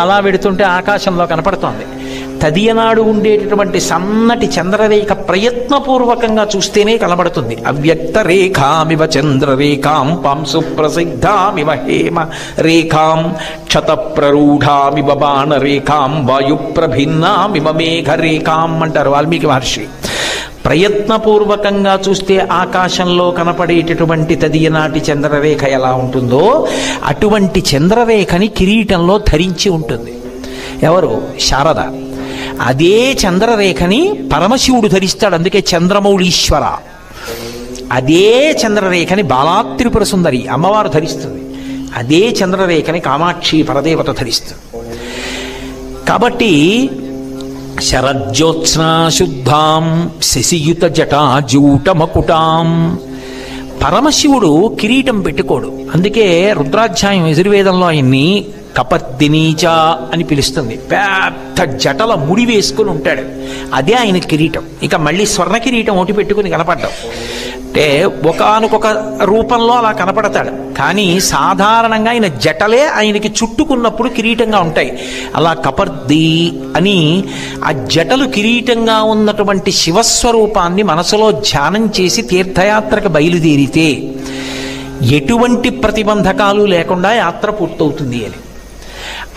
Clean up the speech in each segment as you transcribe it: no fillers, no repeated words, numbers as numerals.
అలా వెడుతుంటే ఆకాశంలో కనపడుతోంది. తదియనాడు ఉండేటటువంటి సన్నటి చంద్రరేఖ ప్రయత్నపూర్వకంగా చూస్తేనే కనబడుతుంది. అవ్యక్త రేఖామివ చంద్రరేఖాం పాంసు ప్రసిద్ధామివ హేమ రేఖాం క్షత ప్రరూఢామివ బాణరేఖాం వాయు ప్రభిన్నామివ మేఘరేఖాం అంటారు వాల్మీకి మహర్షి. ప్రయత్నపూర్వకంగా చూస్తే ఆకాశంలో కనపడేటటువంటి తదియనాటి చంద్రరేఖ ఎలా ఉంటుందో అటువంటి చంద్రరేఖని కిరీటంలో ధరించి ఉంటుంది. ఎవరు? శారద. అదే చంద్రరేఖని పరమశివుడు ధరిస్తాడు, అందుకే చంద్రమౌళీశ్వర. అదే చంద్రరేఖని బాలాత్రిపుర సుందరి అమ్మవారు ధరిస్తుంది. అదే చంద్రరేఖని కామాక్షి పరదేవత ధరిస్తుంది. కాబట్టి శరజ్యోత్స్నా శుద్ధాం శశియుత జటాజూటమకుటాం. పరమశివుడు కిరీటం పెట్టుకోడు, అందుకే రుద్రాధ్యాయం యజుర్వేదంలో ఆయన్ని కపర్దినీచ అని పిలుస్తుంది. పెద్ద జటల ముడి వేసుకుని ఉంటాడు, అదే ఆయన కిరీటం. ఇక మళ్ళీ స్వర్ణ కిరీటం ఒకటి పెట్టుకుని కనపడ్డాం అంటే ఒకానొక రూపంలో అలా కనపడతాడు. కానీ సాధారణంగా ఆయన జటలే ఆయనకి చుట్టుకున్నప్పుడు కిరీటంగా ఉంటాయి. అలా కపర్ది అని ఆ జటలు కిరీటంగా ఉన్నటువంటి శివస్వరూపాన్ని మనసులో ధ్యానం చేసి తీర్థయాత్రకు బయలుదేరితే ఎటువంటి ప్రతిబంధకాలు లేకుండా యాత్ర పూర్తవుతుంది అని.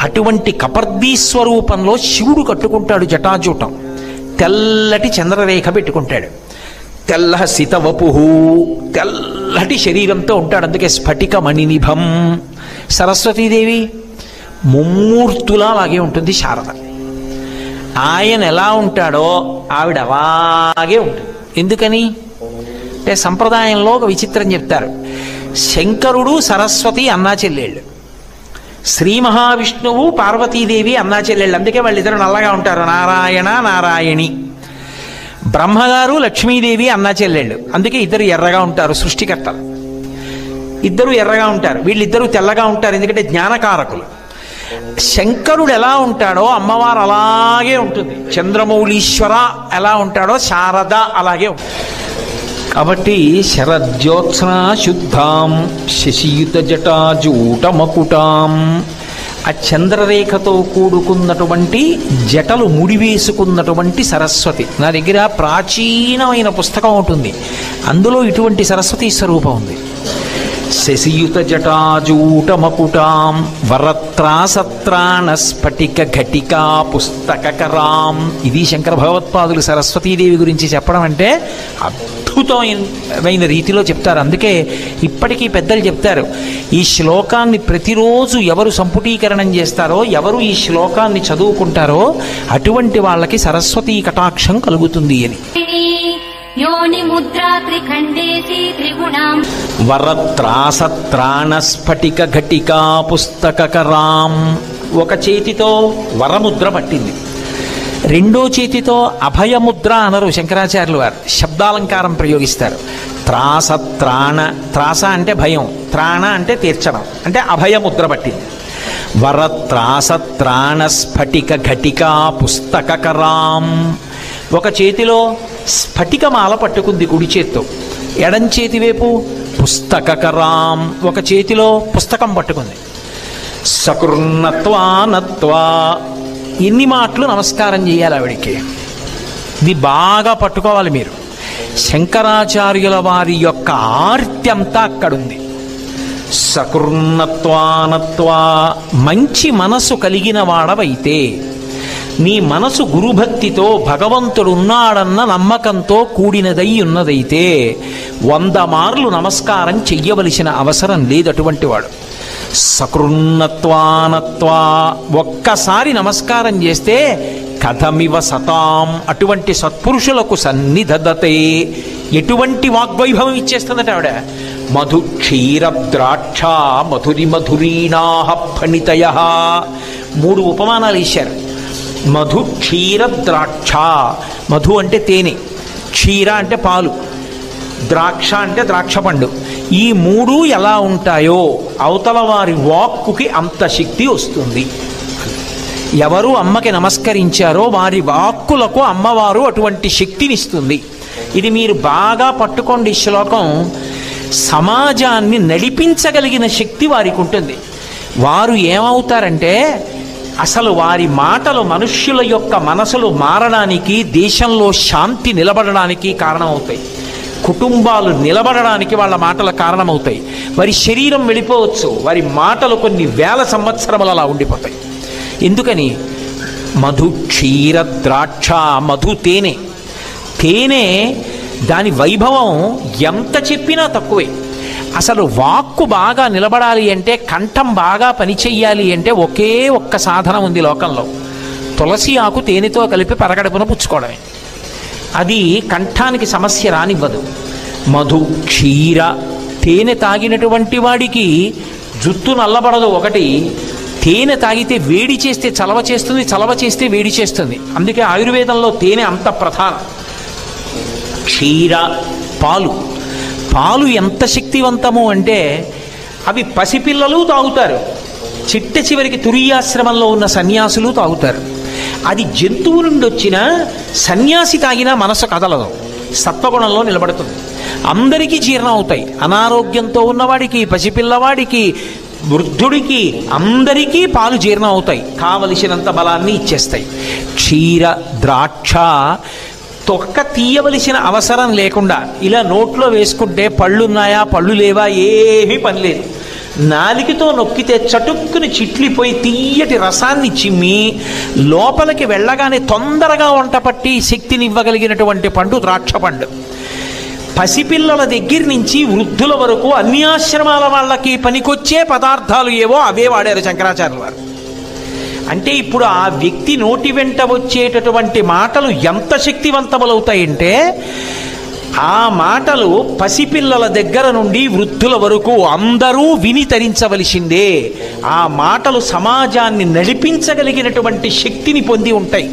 అటువంటి కపర్దీ స్వరూపంలో శివుడు కట్టుకుంటాడు జటాజూటం, తెల్లటి చంద్రరేఖ పెట్టుకుంటాడు, తెల్ల సితవపుహు, తెల్లటి శరీరంతో ఉంటాడు, అందుకే స్ఫటిక మణినిభం. సరస్వతీదేవి ముమ్మూర్తులా అలాగే ఉంటుంది శారద. ఆయన ఎలా ఉంటాడో ఆవిడ అలాగే ఉంటుంది. ఎందుకని అంటే సంప్రదాయంలో ఒక విచిత్రం చెప్తారు. శంకరుడు సరస్వతి అన్నా చెల్లెళ్ళు, శ్రీ మహావిష్ణువు పార్వతీదేవి అన్నా చెల్లెళ్ళు, అందుకే వాళ్ళిద్దరు నల్లగా ఉంటారు, నారాయణ నారాయణి. బ్రహ్మగారు లక్ష్మీదేవి అన్నా చెల్లెళ్ళు, అందుకే ఇద్దరు ఎర్రగా ఉంటారు, సృష్టికర్తలు ఇద్దరు ఎర్రగా ఉంటారు. వీళ్ళిద్దరూ తెల్లగా ఉంటారు ఎందుకంటే జ్ఞానకారకులు. శంకరుడు ఎలా ఉంటాడో అమ్మవారు అలాగే ఉంటుంది, చంద్రమౌళీశ్వర ఎలా ఉంటాడో శారద అలాగే ఉంటుంది. కాబట్టి శరజ్యోత్స్నా శుద్ధాం శశియుత జటాజూటమకుటాం. ఆ చంద్రరేఖతో కూడుకున్నటువంటి జటలు ముడివేసుకున్నటువంటి సరస్వతి. నా దగ్గర ప్రాచీనమైన పుస్తకం ఉంటుంది, అందులో ఇటువంటి సరస్వతి స్వరూపం ఉంది. శశియుత జటాజూటమకుటాం వరత్రాసత్రాణ స్ఫటిక ఘటికా పుస్తకరాం. ఇది శంకర భగవత్పాదులు సరస్వతీదేవి గురించి చెప్పడం అంటే అద్భుతమైన రీతిలో చెప్తారు. అందుకే ఇప్పటికీ పెద్దలు చెప్తారు, ఈ శ్లోకాన్ని ప్రతిరోజు ఎవరు సంపుటీకరణం చేస్తారో, ఎవరు ఈ శ్లోకాన్ని చదువుకుంటారో అటువంటి వాళ్ళకి సరస్వతీ కటాక్షం కలుగుతుంది అని. యోని ముద్రా త్రిఖండేసి త్రిగుణాం వరత్రాసత్రాణ స్ఫటిక ఘటికా పుస్తకరాం. ఒక చేతితో వరముద్ర పట్టింది, రెండో చేతితో అభయముద్ర అనరు శంకరాచార్యులు వారు, శబ్దాలంకారం ప్రయోగిస్తారు. త్రాసత్రాణ, త్రాస అంటే భయం, త్రాణ అంటే తీర్చడం, అంటే అభయముద్ర పట్టింది. వరత్రాసత్రాణ స్ఫటిక ఘటికా పుస్తకరాం. ఒక చేతిలో స్ఫటికమాల పట్టుకుంది కుడి చేత్తో, ఎడం చేతి వైపు పుస్తకరాం, ఒక చేతిలో పుస్తకం పట్టుకుంది. సకృన్నత్వానత్వా, ఎన్ని మాటలు నమస్కారం చేయాలి ఆవిడికి, ఇది బాగా పట్టుకోవాలి మీరు. శంకరాచార్యుల వారి యొక్క ఆర్త్యంతా అక్కడుంది. సకృన్నత్వానత్వా, మంచి మనసు కలిగిన వాడవైతే, నీ మనసు గురుభక్తితో భగవంతుడున్నాడన్న నమ్మకంతో కూడినదై ఉన్నదైతే 100 మార్లు నమస్కారం చెయ్యవలసిన అవసరం లేదు అటువంటి వాడు. సకృన్నత్వానత్వా, ఒక్కసారి నమస్కారం చేస్తే కథమివ సతాం, అటువంటి సత్పురుషులకు సన్నిధదతే, ఎటువంటి వాగ్వైభవం ఇచ్చేస్తుందట ఆవిడ. మధు క్షీర ద్రాక్ష మధురి మధురీణాః ఫణితయః. 3 ఉపమానాలు ఇచ్చారు. మధు క్షీర ద్రాక్ష, మధు అంటే తేనె, క్షీర అంటే పాలు, ద్రాక్ష అంటే ద్రాక్ష పండు. ఈ 3 ఎలా ఉంటాయో అవతల వారి వాక్కుకి అంత శక్తి వస్తుంది. ఎవరు అమ్మకి నమస్కరించారో వారి వాక్కులకు అమ్మవారు అటువంటి శక్తినిస్తుంది. ఇది మీరు బాగా పట్టుకోండి. శ్లోకం సమాజాన్ని నడిపించగలిగిన శక్తి వారికి ఉంటుంది. వారు ఏమవుతారంటే అసలు వారి మాటలు మనుష్యుల యొక్క మనసులు మారడానికి, దేశంలో శాంతి నిలబడడానికి కారణమవుతాయి. కుటుంబాలు నిలబడడానికి వాళ్ళ మాటలు కారణమవుతాయి. వారి శరీరం వెళ్ళిపోవచ్చు, వారి మాటలు కొన్ని వేల సంవత్సరములు అలా ఉండిపోతాయి. ఎందుకని? మధు క్షీర ద్రాక్ష, మధు తేనె. తేనె దాని వైభవం ఎంత చెప్పినా తక్కువే. అసలు వాక్కు బాగా నిలబడాలి అంటే, కంఠం బాగా పనిచెయ్యాలి అంటే ఒకే ఒక్క సాధనం ఉంది లోకంలో. తులసి ఆకు తేనెతో కలిపి పరగడుపున పుచ్చుకోవడమే. అది కంఠానికి సమస్య రానివ్వదు. మధు క్షీర, తేనె తాగినటువంటి వాడికి జుత్తు నల్లబడదు. ఒకటి, తేనె తాగితే వేడి చేస్తే చలవ చేస్తుంది, చలవ చేస్తే వేడి చేస్తుంది. అందుకే ఆయుర్వేదంలో తేనె అంత ప్రధానం. క్షీర, పాలు. పాలు ఎంత శక్తివంతము అంటే అవి పసిపిల్లలు తాగుతారు, చిట్ట చివరికి తురియాశ్రమంలో ఉన్న సన్యాసులు తాగుతారు. అది జంతువు నుండి వచ్చిన సన్యాసి తాగినా మనసు కదలదు, సత్వగుణంలో నిలబడుతుంది. అందరికీ జీర్ణం అవుతాయి. అనారోగ్యంతో ఉన్నవాడికి, పసిపిల్లవాడికి, వృద్ధుడికి, అందరికీ పాలు జీర్ణం అవుతాయి. కావలసినంత బలాన్ని ఇచ్చేస్తాయి. క్షీర, ద్రాక్ష తొక్క తీయవలసిన అవసరం లేకుండా ఇలా నోట్లో వేసుకుంటే పళ్ళున్నాయా పళ్ళు లేవా ఏమీ పని లేదు. నాలికతో నొక్కితే చటుక్కుని చిట్లిపోయి తీయటి రసాన్ని చిమ్మి లోపలికి వెళ్ళగానే తొందరగా వంట పట్టి శక్తిని ఇవ్వగలిగినటువంటి పండు ద్రాక్ష పండు. పసిపిల్లల దగ్గర నుంచి వృద్ధుల వరకు అన్ని ఆశ్రమాల వాళ్ళకి పనికొచ్చే పదార్థాలు ఏవో అవే వాడారు శంకరాచార్యుల వారు. అంటే ఇప్పుడు ఆ వ్యక్తి నోటి వెంట వచ్చేటటువంటి మాటలు ఎంత శక్తివంతములవుతాయంటే, ఆ మాటలు పసిపిల్లల దగ్గర నుండి వృద్ధుల వరకు అందరూ విని తరించవలసిందే. ఆ మాటలు సమాజాన్ని నడిపించగలిగినటువంటి శక్తిని పొంది ఉంటాయి.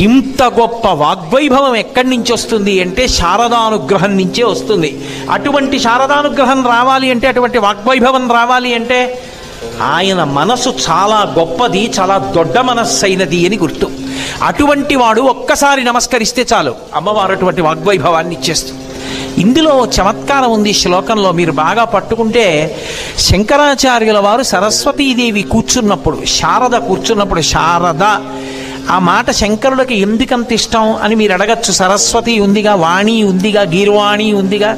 ఇంత గొప్ప వాగ్వైభవం ఎక్కడి నుంచి వస్తుంది అంటే శారదానుగ్రహం నుంచే వస్తుంది. అటువంటి శారదానుగ్రహం రావాలి అంటే, అటువంటి వాగ్వైభవం రావాలి అంటే ఆయన మనసు చాలా గొప్పది, చాలా దొడ్డ మనస్సైనది అని గుర్తు. అటువంటి వాడు ఒక్కసారి నమస్కరిస్తే చాలు, అమ్మవారు అటువంటి వాగ్వైభవాన్ని ఇచ్చేస్తుంది. ఇందులో చమత్కారం ఉంది శ్లోకంలో, మీరు బాగా పట్టుకుంటే. శంకరాచార్యుల వారు సరస్వతీదేవి కూర్చున్నప్పుడు, శారద కూర్చున్నప్పుడు, శారద ఆ మాట శంకరుడికి ఎందుకంత ఇష్టం అని మీరు అడగచ్చు. సరస్వతి ఉందిగా, వాణి ఉందిగా, గీర్వాణి ఉందిగా,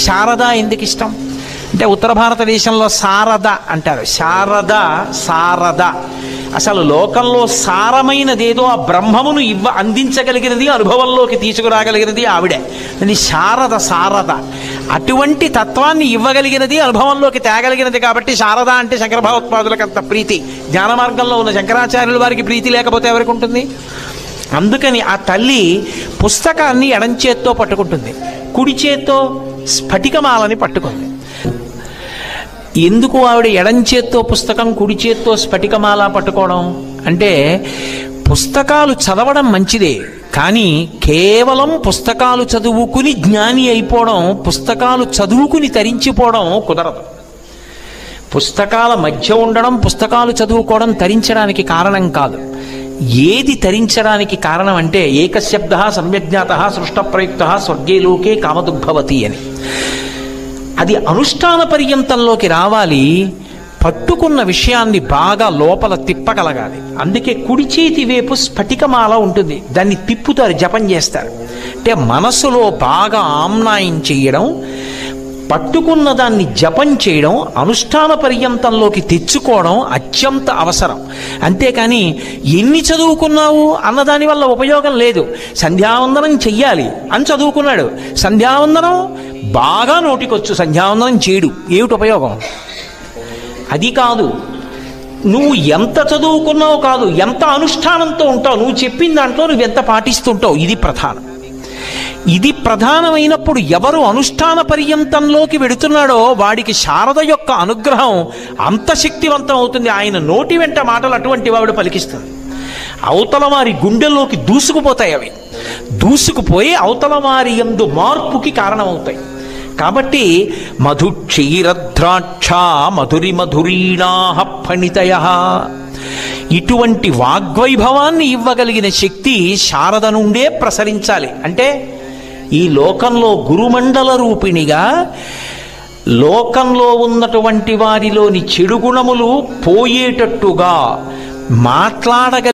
శారద ఎందుకు ఇష్టం అంటే ఉత్తర భారతదేశంలో శారద అంటారు. శారద, శారద అసలు లోకంలో సారమైనదేదో ఆ బ్రహ్మమును అందించగలిగినది, అనుభవంలోకి తీసుకురాగలిగినది ఆవిడే. అది శారద. శారద అటువంటి తత్వాన్ని ఇవ్వగలిగినది, అనుభవంలోకి తేగలిగినది. కాబట్టి శారద అంటే శంకర భగవత్పాదులకు అంత ప్రీతి. జ్ఞాన మార్గంలో ఉన్న శంకరాచార్యుల వారికి ప్రీతి లేకపోతే ఎవరికి ఉంటుంది? అందుకని ఆ తల్లి పుస్తకాన్ని ఎడం చేత్తో పట్టుకుంటుంది, కుడి చేత్తో స్ఫటికమాలని పట్టుకుంది. ఎందుకు ఆవిడ ఎడం చేత్తో పుస్తకం, కుడి చేత్తో స్ఫటికమాల పట్టుకోవడం అంటే, పుస్తకాలు చదవడం మంచిదే, కానీ కేవలం పుస్తకాలు చదువుకుని జ్ఞాని అయిపోవడం, పుస్తకాలు చదువుకుని తరించిపోవడం కుదరదు. పుస్తకాల మధ్య ఉండడం, పుస్తకాలు చదువుకోవడం తరించడానికి కారణం కాదు. ఏది తరించడానికి కారణం అంటే, ఏకశబ్ద సమ్యజ్ఞాత సృష్ట ప్రయుక్త స్వర్గే లోకే కామదుగ్భవతి అని. అది అనుష్ఠాన పర్యంతంలోకి రావాలి. పట్టుకున్న విషయాన్ని బాగా లోపల తిప్పగలగాలి. అందుకే కుడి చేతి వైపు స్ఫటికమాల ఉంటుంది, దాన్ని తిప్పుతారు, జపం చేస్తారు. అంటే మనసులో బాగా ఆమ్నాయం చేయడం, పట్టుకున్న దాన్ని జపం చేయడం, అనుష్ఠాన పర్యంతంలోకి తెచ్చుకోవడం అత్యంత అవసరం. అంతేకాని ఎన్ని చదువుకున్నావు అన్నదాని వల్ల ఉపయోగం లేదు. సంధ్యావందనం చెయ్యాలి అని చదువుకున్నాడు, సంధ్యావందనం బాగా నోటికొచ్చు, సంధ్యావందనం చేయడు, ఏమిటి ఉపయోగం? అది కాదు. నువ్వు ఎంత చదువుకున్నావు కాదు, ఎంత అనుష్ఠానంతో ఉంటావు, నువ్వు చెప్పిన దాంట్లో నువ్వు ఎంత పాటిస్తుంటావు, ఇది ప్రధానం. ఇది ప్రధానమైనప్పుడు ఎవరు అనుష్ఠాన పర్యంతంలోకి వెడుతున్నాడో వాడికి శారద యొక్క అనుగ్రహం అంత శక్తివంతం అవుతుంది. ఆయన నోటి వెంట మాటలు అటువంటి వాడు పలికిస్తుంది. అవతల వారి గుండెల్లోకి దూసుకుపోతాయి. అవి దూసుకుపోయి అవతల వారి యందు మార్పుకి కారణమవుతాయి. కాబట్టి మధు క్షీరద్రాక్ష మధురి మధురీణాః ఫణితయః, ఇటువంటి వాగ్వైభవాన్ని ఇవ్వగలిగిన శక్తి శారద నుండే ప్రసరించాలి. అంటే ఈ లోకంలో గురుమండల రూపిణిగా లోకంలో ఉన్నటువంటి వారిలోని చెడు గుణములు పోయేటట్టుగా మాట్లాడగ